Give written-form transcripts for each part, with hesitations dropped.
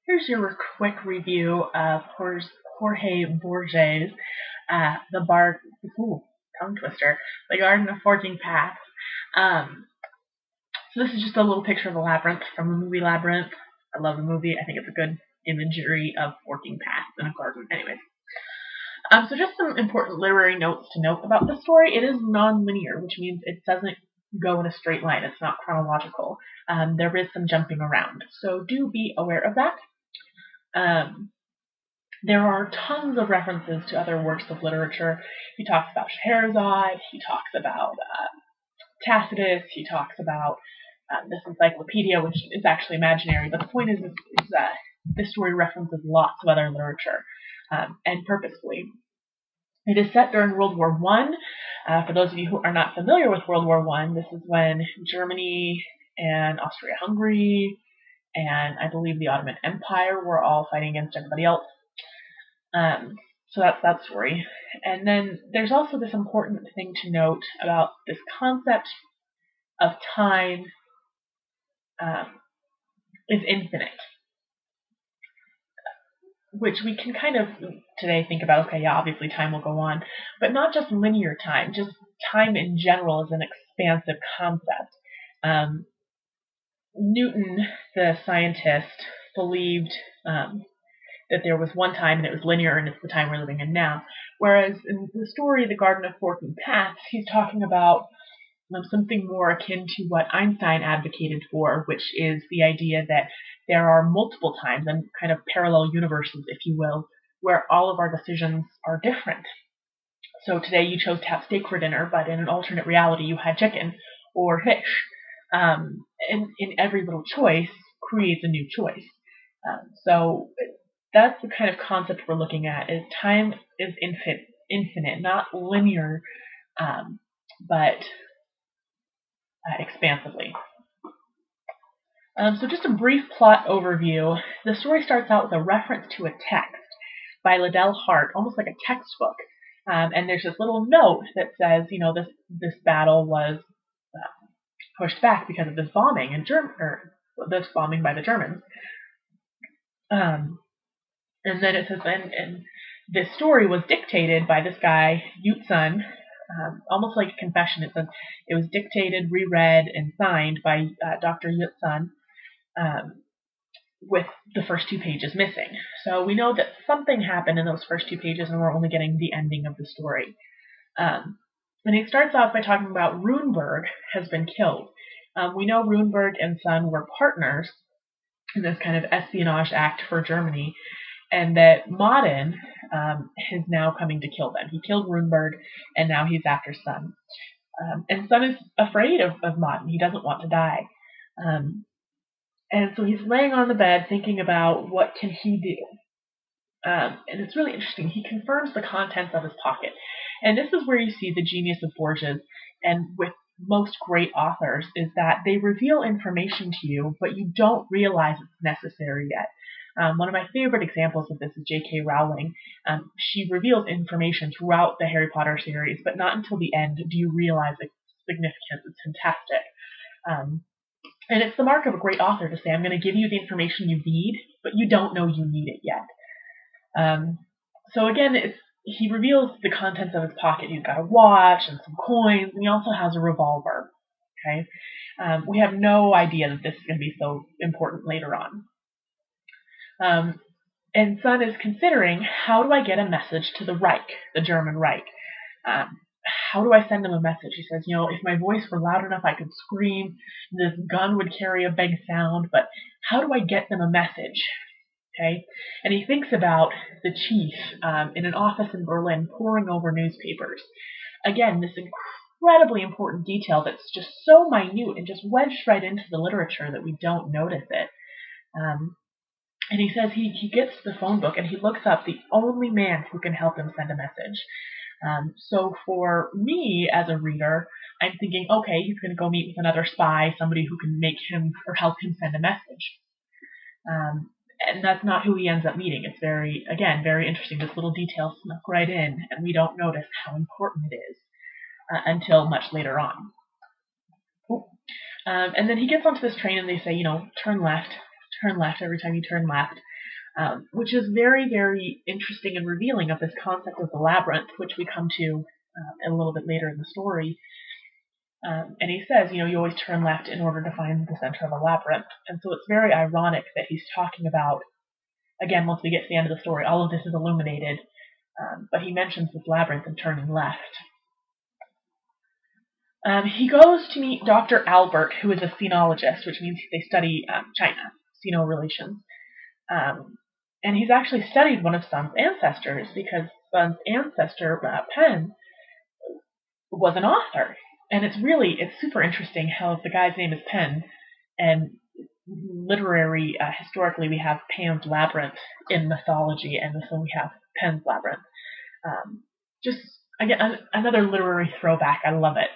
Here's your quick review of Jorge Borges, the bar, ooh, tongue twister, The Garden of 14 Paths. Um, so this is just a little picture of the labyrinth from the movie Labyrinth. I love the movie. I think it's a good imagery of 14 paths in a garden. Anyways, so just some important literary notes to note about the story. It is non-linear, which means it doesn't go in a straight line. It's not chronological. There is some jumping around, so do be aware of that. Um, there are tons of references to other works of literature. He talks about Scheherazade, he talks about Tacitus, he talks about this encyclopedia, which is actually imaginary, but the point is that this story references lots of other literature, and purposefully. It is set during World War One. For those of you who are not familiar with World War One, this is when Germany and Austria-Hungary and I believe the Ottoman Empire were all fighting against everybody else. So that's that story. And then there's also this important thing to note about this concept of time is infinite, which we can kind of today think about, okay, yeah, obviously time will go on, but not just linear time, just time in general is an expansive concept. Newton, the scientist, believed that there was one time and it was linear and it's the time we're living in now. Whereas in the story, The Garden of 14 Paths, he's talking about something more akin to what Einstein advocated for, which is the idea that there are multiple times and kind of parallel universes, if you will, where all of our decisions are different. So today you chose to have steak for dinner, but in an alternate reality you had chicken or fish. And in every little choice creates a new choice. So that's the kind of concept we're looking at, is time is infinite, not linear, but expansively. So just a brief plot overview. The story starts out with a reference to a text by Liddell Hart, almost like a textbook. And there's this little note that says, this battle was pushed back because of this bombing this bombing by the Germans. And then it says, and this story was dictated by this guy, Yut Sun, almost like a confession. It says it was dictated, reread, and signed by Dr. Yut Sun, with the first two pages missing. So we know that something happened in those first two pages, and we're only getting the ending of the story. And he starts off by talking about Runeberg has been killed. We know Runeberg and Sun were partners in this kind of espionage act for Germany, and that Modin is now coming to kill them. He killed Runeberg, and now he's after Sun. And Sun is afraid of Modin. He doesn't want to die. And so he's laying on the bed thinking about what can he do. And it's really interesting. He confirms the contents of his pocket. And this is where you see the genius of Borges, and with most great authors, is that they reveal information to you, but you don't realize it's necessary yet. One of my favorite examples of this is J.K. Rowling. She reveals information throughout the Harry Potter series, but not until the end do you realize its significance. It's fantastic. And it's the mark of a great author to say, I'm going to give you the information you need, but you don't know you need it yet. So again, he reveals the contents of his pocket. He's got a watch and some coins, and he also has a revolver. Okay, we have no idea that this is going to be so important later on. And Sun is considering, how do I get a message to the Reich, the German Reich? How do I send them a message? He says, if my voice were loud enough, I could scream. This gun would carry a big sound, but how do I get them a message? Okay, and he thinks about the chief in an office in Berlin poring over newspapers. Again, this incredibly important detail that's just so minute and just wedged right into the literature that we don't notice it. And he says he gets the phone book and he looks up the only man who can help him send a message. So for me as a reader, I'm thinking, okay, he's going to go meet with another spy, somebody who can make him or help him send a message. And that's not who he ends up meeting. It's very interesting. This little detail snuck right in, and we don't notice how important it is until much later on. And then he gets onto this train, and they say, turn left, turn left every time you turn left, which is very, very interesting and revealing of this concept of the labyrinth, which we come to a little bit later in the story. And he says, you always turn left in order to find the center of a labyrinth. And so it's very ironic that he's talking about, again, once we get to the end of the story, all of this is illuminated, but he mentions this labyrinth and turning left. He goes to meet Dr. Albert, who is a sinologist, which means they study China, Sino relations. And he's actually studied one of Sun's ancestors, because Sun's ancestor, Pen, was an author. And it's super interesting how the guy's name is Pen, and historically we have Pan's Labyrinth in mythology, and so we have Pen's Labyrinth. Just, again, another literary throwback. I love it.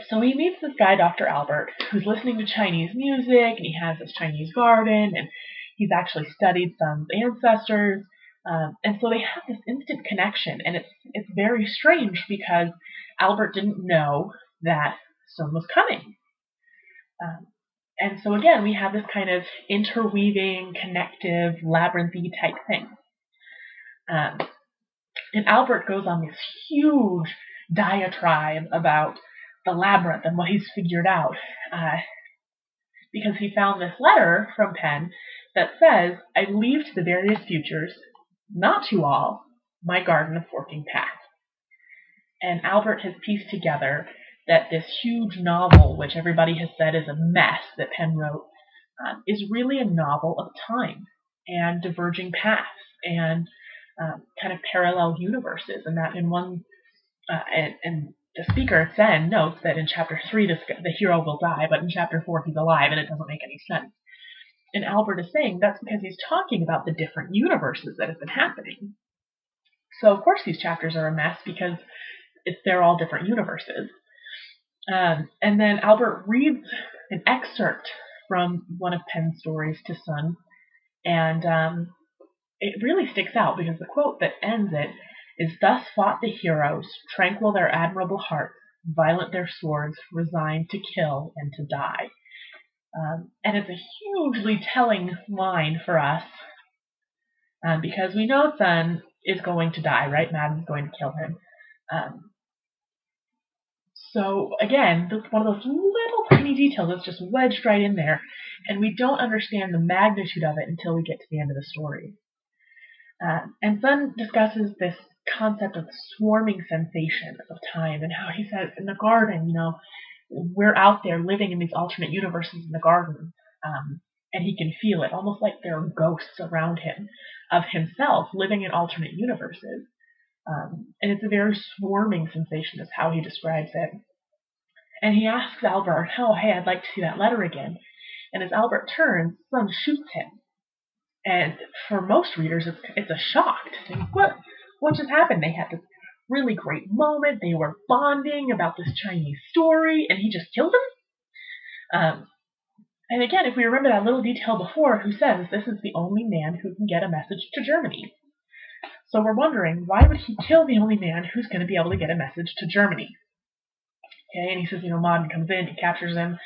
So he meets this guy, Dr. Albert, who's listening to Chinese music, and he has this Chinese garden, and he's actually studied Sun's ancestors. And so they have this instant connection, and it's very strange because Albert didn't know that Sun was coming. And so again, we have this kind of interweaving, connective, labyrinthy type thing. And Albert goes on this huge diatribe about the labyrinth and what he's figured out, because he found this letter from Pen that says, "I leave to the various futures, not to all, my garden of forking paths." And Albert has pieced together that this huge novel, which everybody has said is a mess that Pen wrote, is really a novel of time and diverging paths and kind of parallel universes, and that in one and the speaker then notes that in chapter 3 the hero will die, but in chapter 4 he's alive, and it doesn't make any sense. And Albert is saying that's because he's talking about the different universes that have been happening. So of course these chapters are a mess because they're all different universes. And then Albert reads an excerpt from one of Pen's stories to Sun, and it really sticks out because the quote that ends it is, "Thus fought the heroes, tranquil their admirable hearts, violent their swords, resigned to kill and to die." And it's a hugely telling line for us, because we know Sun is going to die, right? Madden's going to kill him. So again, one of those little tiny details that's just wedged right in there, and we don't understand the magnitude of it until we get to the end of the story. And Sun discusses this concept of the swarming sensation of time, and how he says in the garden, we're out there living in these alternate universes in the garden, and he can feel it, almost like there are ghosts around him of himself living in alternate universes. And it's a very swarming sensation is how he describes it. And he asks Albert, "Oh, hey, I'd like to see that letter again." And as Albert turns, Sun shoots him. And for most readers, it's a shock to think, what just happened? They had this really great moment. They were bonding about this Chinese story, and he just killed him? And again, if we remember that little detail before, who says this is the only man who can get a message to Germany. So we're wondering, why would he kill the only man who's going to be able to get a message to Germany? Okay, and he says, Modern comes in, he captures him.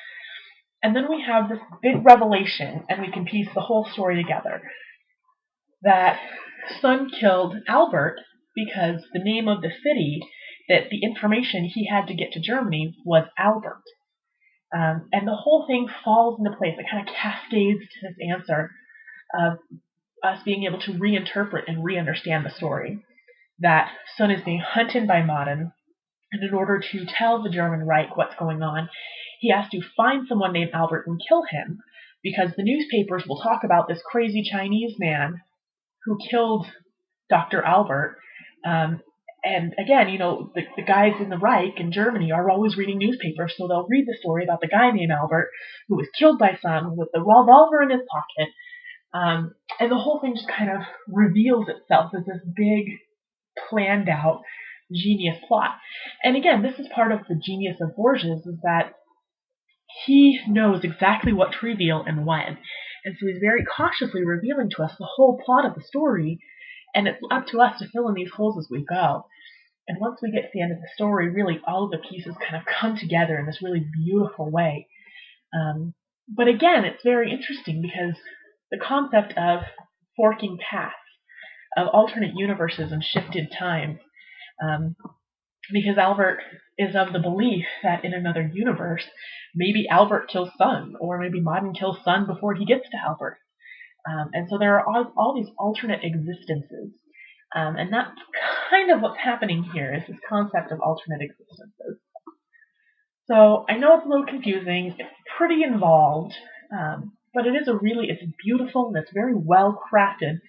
And then we have this big revelation, and we can piece the whole story together, that Sun killed Albert because the name of the city, that the information he had to get to Germany was Albert. And the whole thing falls into place. It kind of cascades to this answer of us being able to reinterpret and re-understand the story. That Sun is being hunted by Madden, and in order to tell the German Reich what's going on, he has to find someone named Albert and kill him, because the newspapers will talk about this crazy Chinese man who killed Dr. Albert. And again, the guys in the Reich in Germany are always reading newspapers, so they'll read the story about the guy named Albert who was killed by Sun with the revolver in his pocket. And the whole thing just kind of reveals itself as this big, planned out, genius plot. And again, this is part of the genius of Borges, is that he knows exactly what to reveal and when. And so he's very cautiously revealing to us the whole plot of the story, and it's up to us to fill in these holes as we go. And once we get to the end of the story, really all of the pieces kind of come together in this really beautiful way. But again, it's very interesting because the concept of forking paths, of alternate universes and shifted times, um, because Albert is of the belief that in another universe, maybe Albert kills Sun, or maybe Modin kills Sun before he gets to Albert. And so there are all these alternate existences. And that's kind of what's happening here, is this concept of alternate existences. So I know it's a little confusing. It's pretty involved, but it's beautiful and it's very well crafted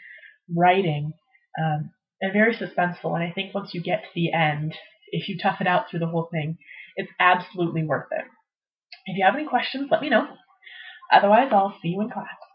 writing, and very suspenseful. And I think once you get to the end, if you tough it out through the whole thing, it's absolutely worth it. If you have any questions, let me know. Otherwise, I'll see you in class.